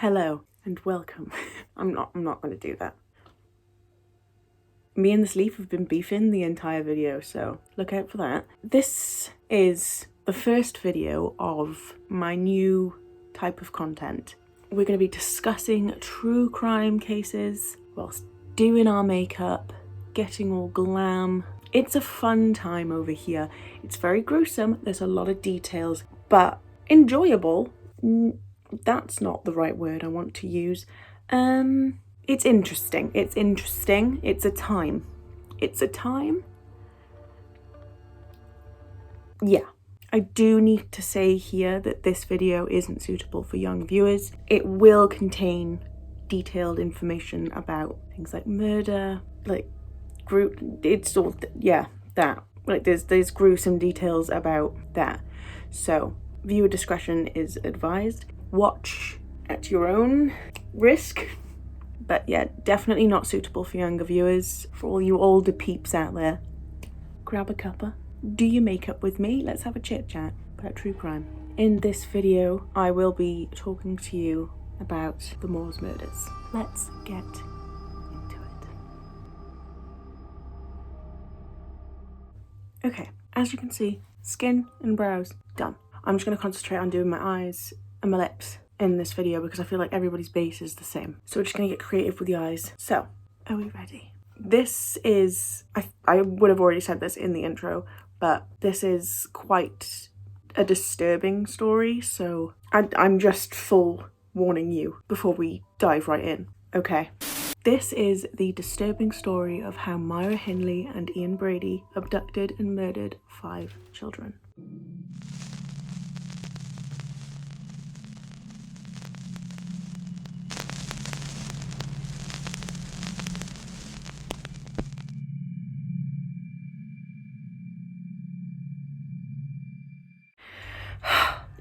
Hello and welcome. I'm not going to do that. Me and this leaf have been beefing the entire video, so look out for that. This is the first video of my new type of content. We're going to be discussing true crime cases whilst doing our makeup, getting all glam. It's a fun time over here. It's very gruesome, there's a lot of details, but enjoyable. That's not the right word I want to use. It's interesting. It's a time. Yeah. I do need to say here that this video isn't suitable for young viewers. It will contain detailed information about things like murder, like there's gruesome details about that. So viewer discretion is advised. Watch at your own risk. But yeah, definitely not suitable for younger viewers. For all you older peeps out there, grab a cuppa, do your makeup with me, let's have a chit chat about true crime. In this video, I will be talking to you about the Moors murders. Let's get into it. Okay, as you can see, skin and brows done. I'm just going to concentrate on doing my eyes and my lips in this video because I feel like everybody's base is the same. So we're just going to get creative with the eyes. So, are we ready? This is, I would have already said this in the intro, but this is quite a disturbing story, so I'm just full warning you before we dive right in. Okay. This is the disturbing story of how Myra Hindley and Ian Brady abducted and murdered 5 children.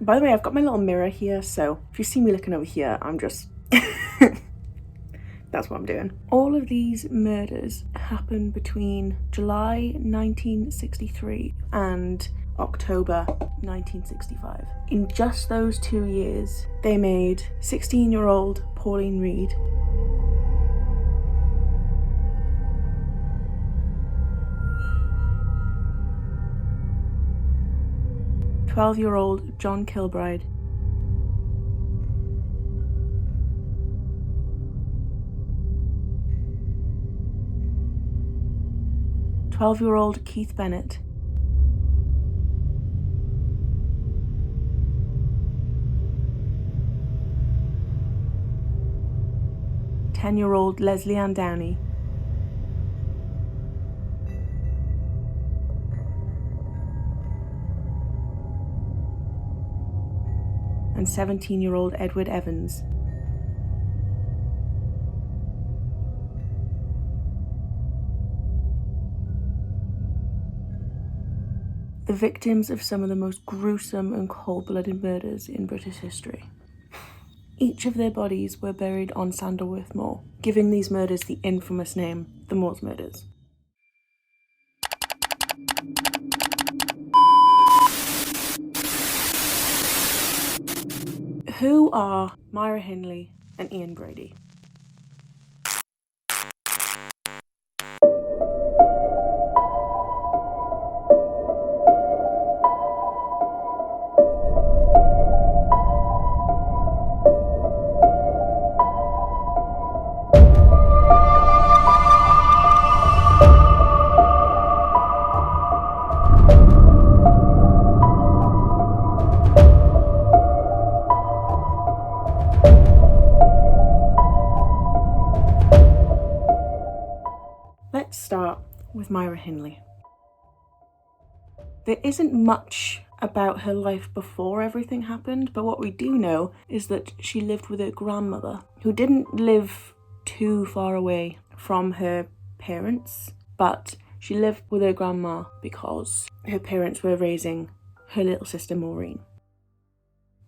By the way, I've got my little mirror here, so if you see me looking over here, I'm just... That's what I'm doing. All of these murders happened between July 1963 and October 1965. In just those 2 years, they made 16-year-old Pauline Reed, 12-year-old John Kilbride, 12-year-old Keith Bennett, 10-year-old Leslie Ann Downey, and 17-year-old Edward Evans. The victims of some of the most gruesome and cold-blooded murders in British history. Each of their bodies were buried on Sandalworth Moor, giving these murders the infamous name, the Moors murders. Who are Myra Hindley and Ian Brady? Let's start with Myra Hindley. There isn't much about her life before everything happened, but what we do know is that she lived with her grandmother, who didn't live too far away from her parents, but she lived with her grandma because her parents were raising her little sister Maureen.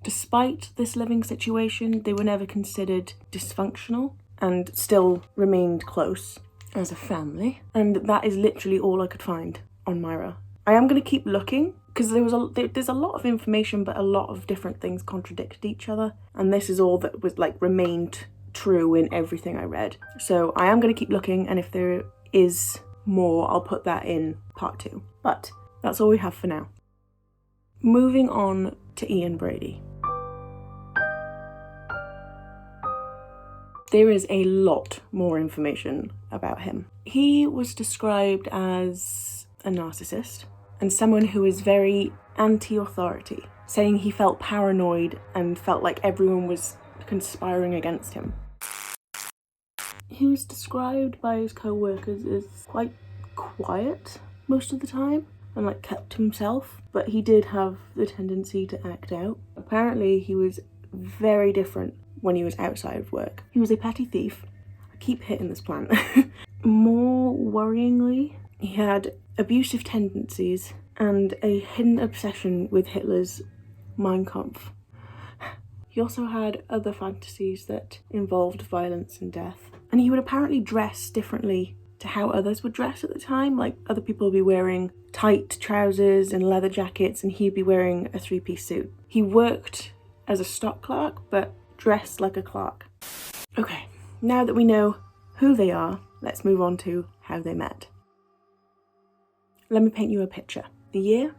Despite this living situation, they were never considered dysfunctional and still remained close as a family, and that is literally all I could find on Myra. I am going to keep looking because there's a lot of information, but a lot of different things contradicted each other, and this is all that was like remained true in everything I read. So I am going to keep looking, and if there is more, I'll put that in part 2. But that's all we have for now. Moving on to Ian Brady. There is a lot more information about him. He was described as a narcissist and someone who is very anti-authority, saying he felt paranoid and felt like everyone was conspiring against him. He was described by his co-workers as quite quiet most of the time and like kept to himself, but he did have the tendency to act out. Apparently he was very different when he was outside of work. He was a petty thief. I keep hitting this plant. More worryingly, he had abusive tendencies and a hidden obsession with Hitler's Mein Kampf. He also had other fantasies that involved violence and death. And he would apparently dress differently to how others would dress at the time. Like, other people would be wearing tight trousers and leather jackets, and he'd be wearing a 3-piece suit. He worked as a stock clerk, but dressed like a clerk. Okay, now that we know who they are, let's move on to how they met. Let me paint you a picture. The year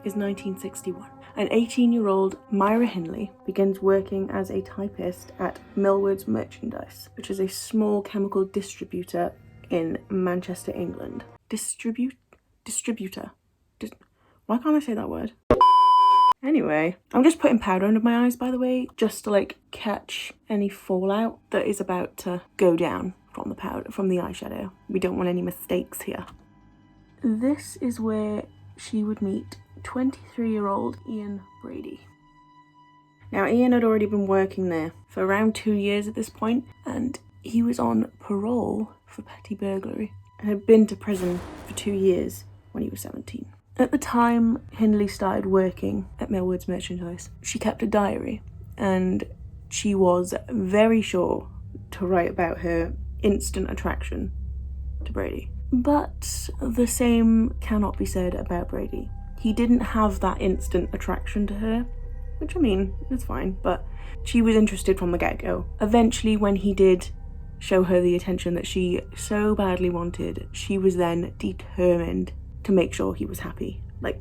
is 1961. An 18-year-old Myra Hindley begins working as a typist at Millward's Merchandise, which is a small chemical distributor in Manchester, England. Distributor. Why can't I say that word? Anyway, I'm just putting powder under my eyes, by the way, just to like catch any fallout that is about to go down from the powder, from the eyeshadow. We don't want any mistakes here. This is where she would meet 23-year-old Ian Brady. Now, Ian had already been working there for around 2 years at this point, and he was on parole for petty burglary and had been to prison for 2 years when he was 17. At the time Hindley started working at Millward's Merchandise, she kept a diary, and she was very sure to write about her instant attraction to Brady. But the same cannot be said about Brady. He didn't have that instant attraction to her, which, I mean, it's fine, but she was interested from the get-go. Eventually, when he did show her the attention that she so badly wanted, she was then determined to make sure he was happy, like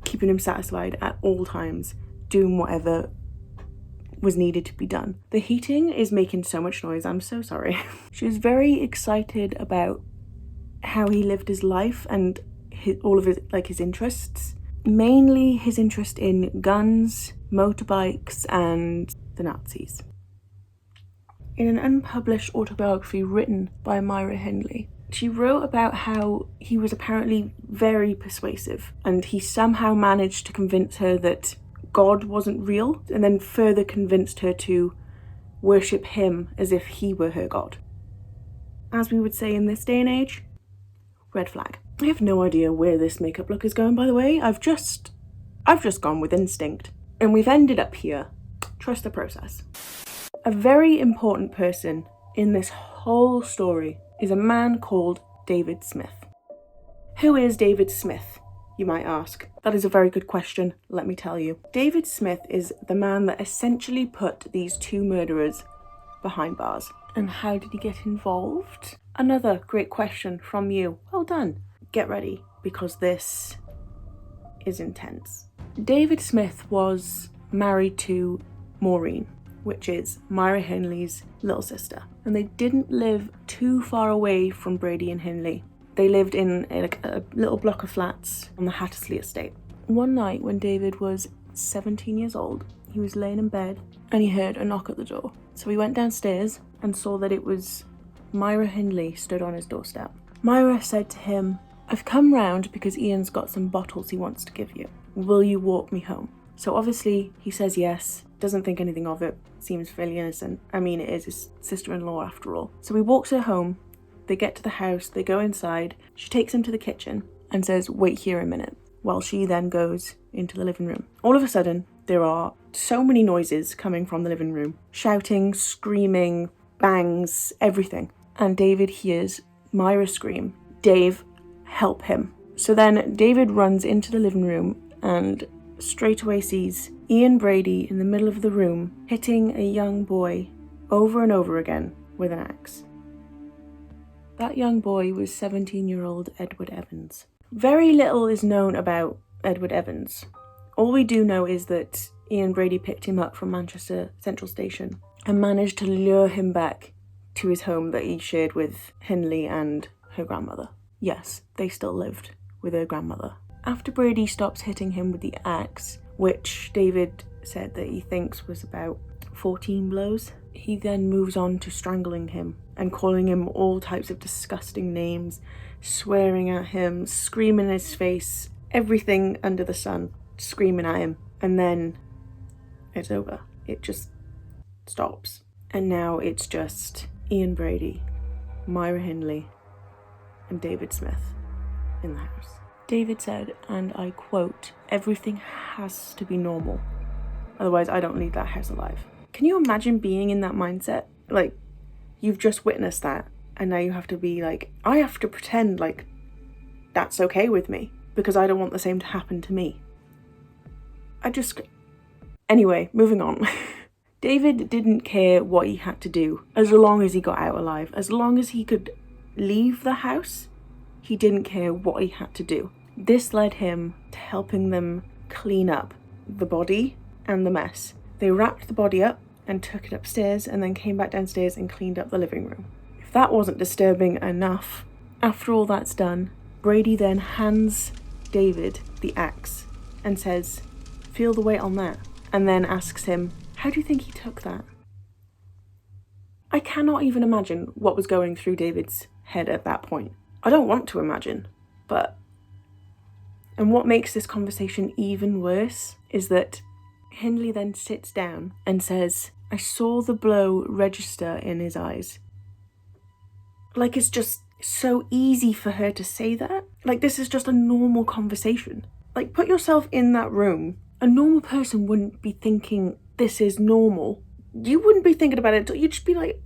keeping him satisfied at all times, doing whatever was needed to be done. The heating is making so much noise, I'm so sorry. She was very excited about how he lived his life and all of his interests. Mainly his interest in guns, motorbikes, and the Nazis. In an unpublished autobiography written by Myra Hindley, she wrote about how he was apparently very persuasive, and he somehow managed to convince her that God wasn't real, and then further convinced her to worship him as if he were her God. As we would say in this day and age, red flag. I have no idea where this makeup look is going, by the way. I've just gone with instinct, and we've ended up here. Trust the process. A very important person in this whole story is a man called David Smith. Who is David Smith, you might ask? That is a very good question, let me tell you. David Smith is the man that essentially put these 2 murderers behind bars. And how did he get involved? Another great question from you. Well done. Get ready, because this is intense. David Smith was married to Maureen, which is Myra Hindley's little sister. And they didn't live too far away from Brady and Hindley. They lived in a little block of flats on the Hattersley estate. One night when David was 17 years old, he was laying in bed and he heard a knock at the door. So he went downstairs and saw that it was Myra Hindley stood on his doorstep. Myra said to him, "I've come round because Ian's got some bottles he wants to give you. Will you walk me home?" So obviously he says yes, doesn't think anything of it, seems fairly innocent. I mean, it is his sister-in-law after all. So he walks her home, they get to the house, they go inside, she takes him to the kitchen and says, "Wait here a minute," while she then goes into the living room. All of a sudden, there are so many noises coming from the living room. Shouting, screaming, bangs, everything. And David hears Myra scream, "Dave, help him." So then David runs into the living room and straight away sees Ian Brady in the middle of the room hitting a young boy over and over again with an axe. That young boy was 17-year-old Edward Evans. Very little is known about Edward Evans. All we do know is that Ian Brady picked him up from Manchester Central Station and managed to lure him back to his home that he shared with Hindley and her grandmother. Yes, they still lived with her grandmother. After Brady stops hitting him with the axe, which David said that he thinks was about 14 blows, he then moves on to strangling him and calling him all types of disgusting names, swearing at him, screaming in his face, everything under the sun, screaming at him. And then it's over. It just stops. And now it's just Ian Brady, Myra Hindley, and David Smith in the house. David said, and I quote, "Everything has to be normal. Otherwise I don't leave that house alive." Can you imagine being in that mindset? Like, you've just witnessed that, and now you have to be like, I have to pretend like that's okay with me, because I don't want the same to happen to me. Anyway, moving on. David didn't care what he had to do, as long as he got out alive. As long as he could leave the house, he didn't care what he had to do. This led him to helping them clean up the body and the mess. They wrapped the body up and took it upstairs, and then came back downstairs and cleaned up the living room. If that wasn't disturbing enough, after all that's done, Brady then hands David the axe and says, "Feel the weight on that," and then asks him, "How do you think he took that?" I cannot even imagine what was going through David's head at that point. I don't want to imagine, but... And what makes this conversation even worse is that Hindley then sits down and says, "I saw the blow register in his eyes." Like, it's just so easy for her to say that. Like, this is just a normal conversation. Like, put yourself in that room. A normal person wouldn't be thinking this is normal. You wouldn't be thinking about it. You'd just be like,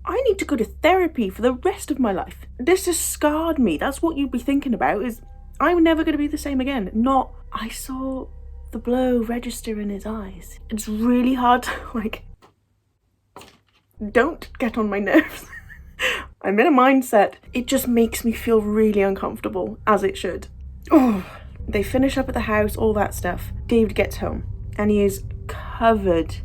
I need to go to therapy for the rest of my life. This has scarred me. That's what you'd be thinking about, is I'm never going to be the same again. Not, I saw the blow register in his eyes. It's really hard to, like, don't get on my nerves. I'm in a mindset. It just makes me feel really uncomfortable, as it should. Oh, they finish up at the house, all that stuff. David gets home and he is covered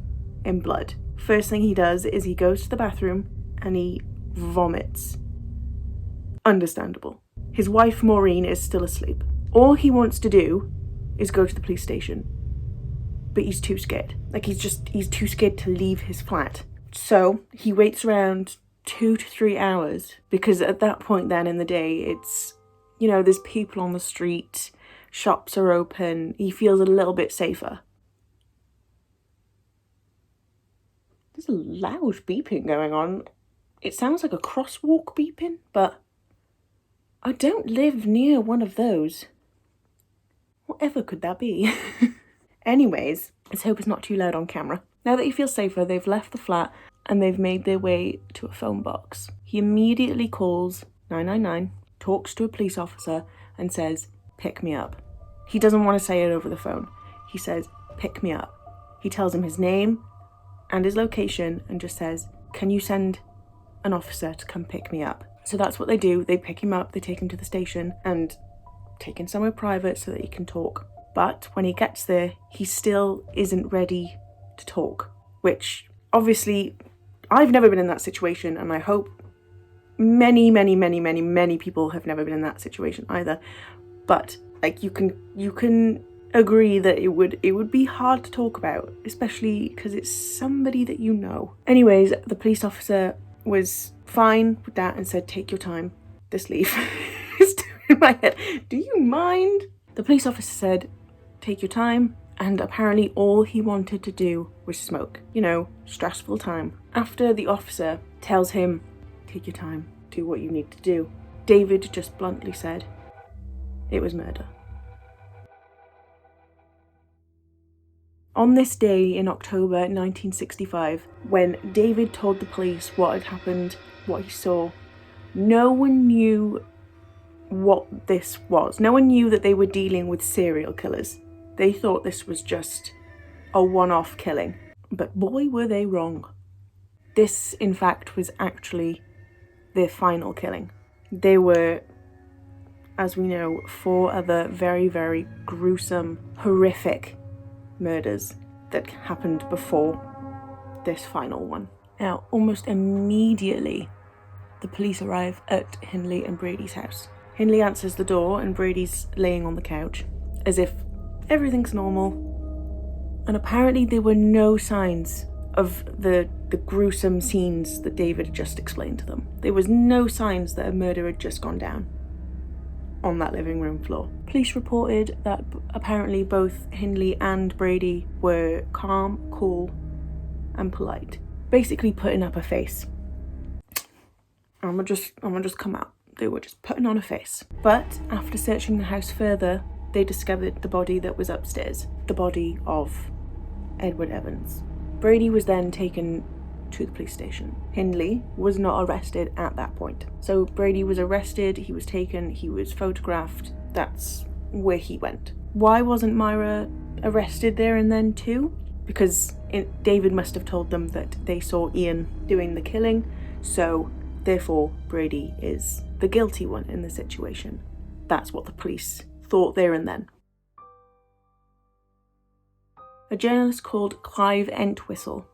in blood. First thing he does is he goes to the bathroom and he vomits. Understandable. His wife Maureen is still asleep. All he wants to do is go to the police station, but he's too scared. Like, he's too scared to leave his flat. So he waits around 2 to 3 hours, because at that point then in the day, it's, you know, there's people on the street, shops are open, he feels a little bit safer. There's a loud beeping going on. It sounds like a crosswalk beeping, but I don't live near one of those. Whatever could that be? Anyways, let's hope it's not too loud on camera. Now that he feels safer, they've left the flat and they've made their way to a phone box. He immediately calls 999, talks to a police officer and says, "Pick me up." He doesn't want to say it over the phone. He says, "Pick me up." He tells him his name and his location and just says, "Can you send an officer to come pick me up?" So that's what they do. They pick him up, they take him to the station and take him somewhere private so that he can talk. But when he gets there, he still isn't ready to talk, which obviously I've never been in that situation, and I hope many people have never been in that situation either. But like, you can agree that it would be hard to talk about, especially because it's somebody that you know. Anyways, the police officer was fine with that and said, "Take your time." This leaf is in my head. Do you mind? The police officer said, "Take your time," and apparently all he wanted to do was smoke. You know, stressful time. After the officer tells him, "Take your time, do what you need to do," David just bluntly said, "It was murder." On this day in October 1965, when David told the police what had happened, what he saw, no one knew what this was. No one knew that they were dealing with serial killers. They thought this was just a one-off killing, but boy were they wrong. This, in fact, was actually their final killing. There were, as we know, 4 other very, very gruesome, horrific murders that happened before this final one. Now, almost immediately, the police arrive at Hindley and Brady's house. Hindley answers the door and Brady's laying on the couch, as if everything's normal. And apparently there were no signs of the gruesome scenes that David had just explained to them. There was no signs that a murder had just gone down on that living room floor. Police reported that apparently both Hindley and Brady were calm, cool, and polite. Basically putting up a face. I'm gonna just come out. They were just putting on a face. But after searching the house further, they discovered the body that was upstairs. The body of Edward Evans. Brady was then taken to the police station. Hindley was not arrested at that point. So Brady was arrested, he was taken, he was photographed. That's where he went. Why wasn't Myra arrested there and then too? Because David must have told them that they saw Ian doing the killing, so therefore Brady is the guilty one in the situation. That's what the police thought there and then. A journalist called Clive Entwistle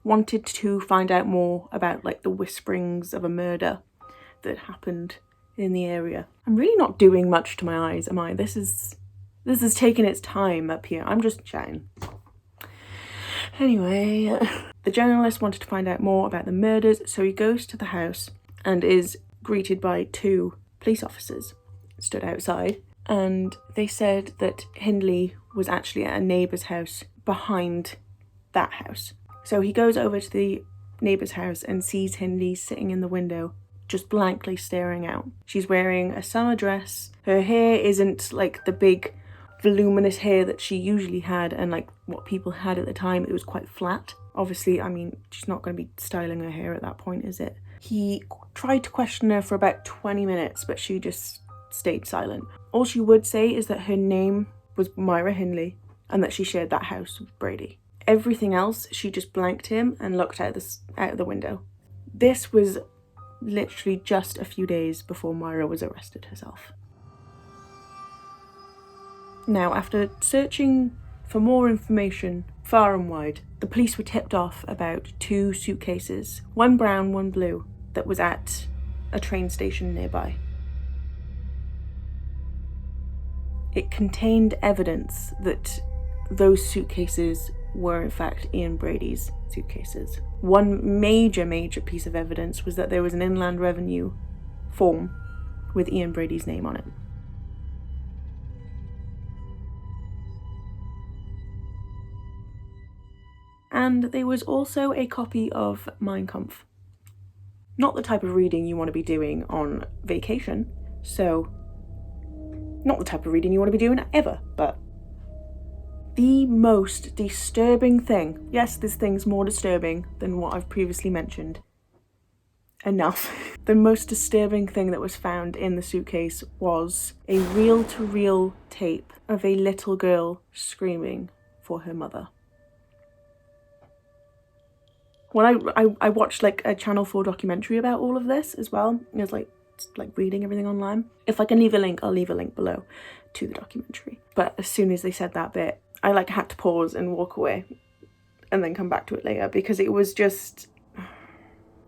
wanted to find out more about the whisperings of a murder that happened in the area. I'm really not doing much to my eyes, am I? This is taking its time up here. I'm just chatting. Anyway, the journalist wanted to find out more about the murders, so he goes to the house and is greeted by 2 police officers stood outside, and they said that Hindley was actually at a neighbour's house behind that house. So he goes over to the neighbour's house and sees Hindley sitting in the window, just blankly staring out. She's wearing a summer dress. Her hair isn't like the big voluminous hair that she usually had and what people had at the time. It was quite flat. Obviously, I mean, she's not going to be styling her hair at that point, is it? He tried to question her for about 20 minutes, but she just stayed silent. All she would say is that her name was Myra Hindley and that she shared that house with Brady. Everything else, she just blanked him and looked out of the window. This was literally just a few days before Myra was arrested herself. Now, after searching for more information far and wide, the police were tipped off about 2 suitcases, one brown, one blue, that was at a train station nearby. It contained evidence that those suitcases were in fact Ian Brady's suitcases. One major piece of evidence was that there was an Inland Revenue form with Ian Brady's name on it. And there was also a copy of Mein Kampf. Not the type of reading you want to be doing on vacation, so not the type of reading you want to be doing ever, but the most disturbing thing, yes, this thing's more disturbing than what I've previously mentioned, enough. The most disturbing thing that was found in the suitcase was a reel-to-reel tape of a little girl screaming for her mother. When I watched a Channel 4 documentary about all of this as well, it was like reading everything online. If I can leave a link, I'll leave a link below to the documentary. But as soon as they said that bit, I had to pause and walk away and then come back to it later, because it was just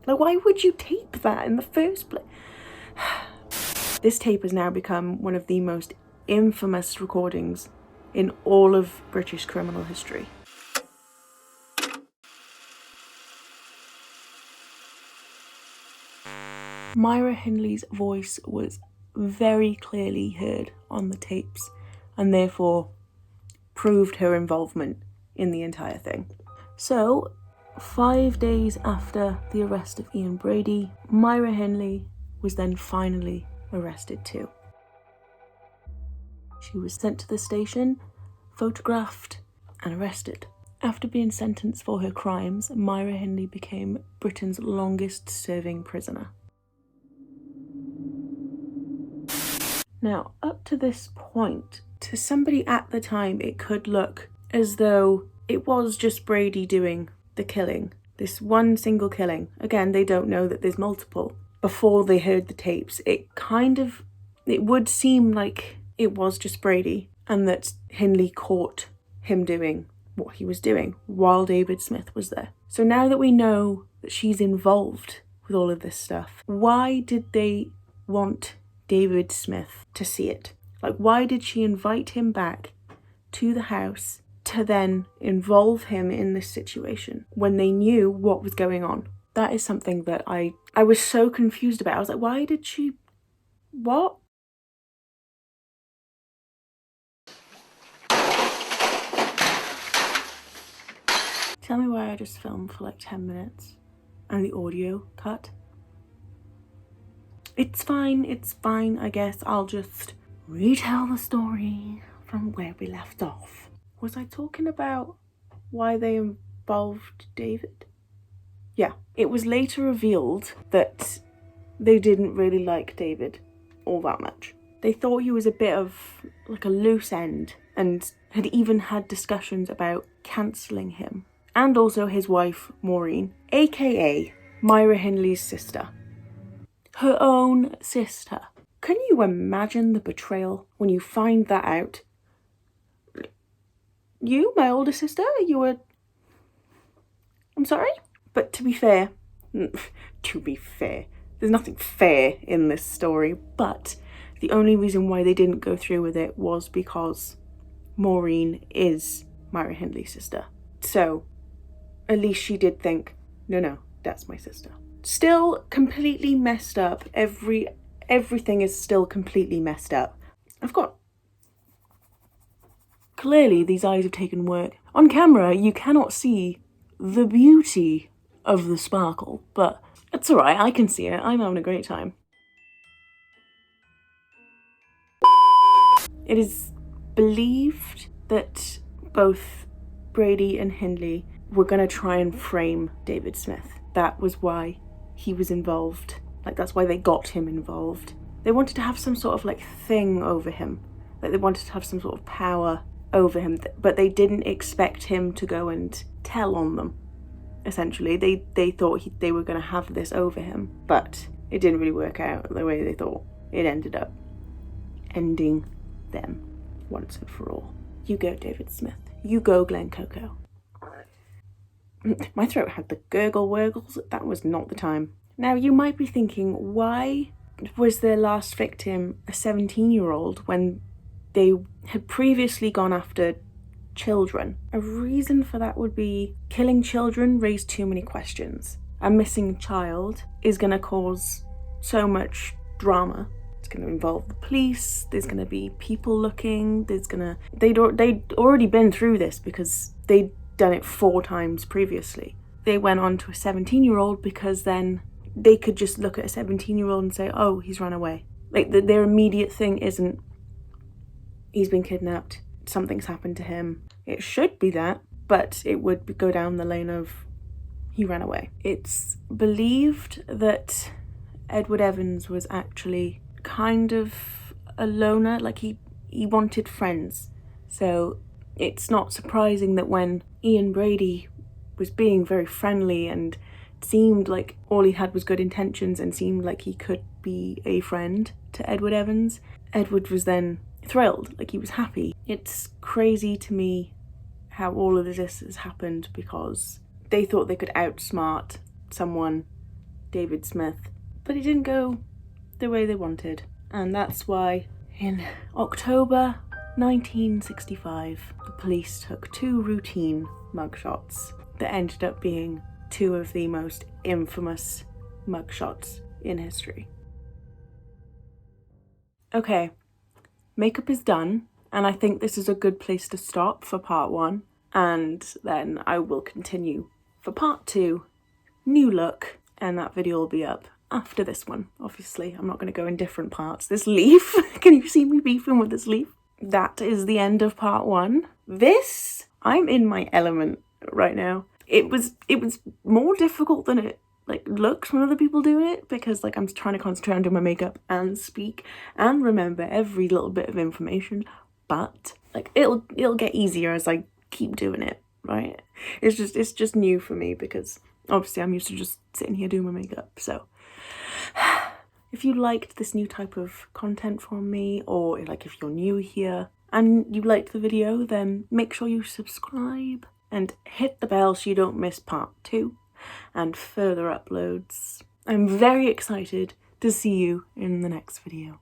why would you tape that in the first place? This tape has now become one of the most infamous recordings in all of British criminal history. Myra Hindley's voice was very clearly heard on the tapes, and therefore proved her involvement in the entire thing. So, 5 days after the arrest of Ian Brady, Myra Hindley was then finally arrested too. She was sent to the station, photographed, and arrested. After being sentenced for her crimes, Myra Hindley became Britain's longest serving prisoner. Now, up to this point, to somebody at the time, it could look as though it was just Brady doing the killing. This one single killing. Again, they don't know that there's multiple. Before they heard the tapes, it would seem like it was just Brady, and that Hindley caught him doing what he was doing while David Smith was there. So now that we know that she's involved with all of this stuff, why did they want David Smith to see it? Like, why did she invite him back to the house to then involve him in this situation when they knew what was going on? That is something that I was so confused about. I was like, why did she... what? Tell me why I just filmed for like 10 minutes and the audio cut. It's fine, I guess. I'll just retell the story from where we left off. Was I talking about why they involved David? Yeah. It was later revealed that they didn't really like David all that much. They thought he was a bit of like a loose end and had even had discussions about cancelling him. And also his wife, Maureen, aka Myra Hindley's sister. Her own sister. Can you imagine the betrayal when you find that out? You, my older sister, you were... I'm sorry? But to be fair, there's nothing fair in this story, but the only reason why they didn't go through with it was because Maureen is Myra Hindley's sister. So, at least she did think, no, that's my sister. Still completely messed up. Everything is still completely messed up. Clearly, these eyes have taken work. On camera, you cannot see the beauty of the sparkle, but it's alright, I can see it. I'm having a great time. It is believed that both Brady and Hindley were going to try and frame David Smith. That was why he was involved. Like, that's why they got him involved. They wanted to have some sort of, like, thing over him. Like, they wanted to have some sort of power over him, but they didn't expect him to go and tell on them, essentially. They thought they were going to have this over him, but it didn't really work out the way they thought. It ended up ending them once and for all. You go, David Smith. You go, Glen Coco. My throat had the gurgle wurgles. That was not the time. Now, you might be thinking, why was their last victim a 17-year-old when they had previously gone after children? A reason for that would be killing children raised too many questions. A missing child is going to cause so much drama. It's going to involve the police, there's going to be people looking, they'd already been through this because they'd done it 4 times previously. They went on to a 17-year-old because then they could just look at a 17-year-old and say, oh, he's run away. Like, their immediate thing isn't, he's been kidnapped, something's happened to him. It should be that, but it would go down the lane of, he ran away. It's believed that Edward Evans was actually kind of a loner, like he wanted friends. So it's not surprising that when Ian Brady was being very friendly and seemed like all he had was good intentions and seemed like he could be a friend to Edward Evans, Edward was then thrilled, like he was happy. It's crazy to me how all of this has happened because they thought they could outsmart someone, David Smith, but it didn't go the way they wanted. And that's why in October 1965, the police took 2 routine mugshots that ended up being 2 of the most infamous mugshots in history. Okay, makeup is done, and I think this is a good place to stop for part 1, and then I will continue for part 2, new look, and that video will be up after this one. Obviously, I'm not going to go in different parts. This leaf, can you see me beefing with this leaf? That is the end of part 1. I'm in my element right now. It was more difficult than it like looks when other people do it, because like I'm trying to concentrate on doing my makeup and speak and remember every little bit of information, but like it'll get easier as I keep doing it, right? It's just new for me because obviously I'm used to just sitting here doing my makeup. So if you liked this new type of content from me, or like if you're new here and you liked the video, then make sure you subscribe and hit the bell so you don't miss part 2 and further uploads. I'm very excited to see you in the next video.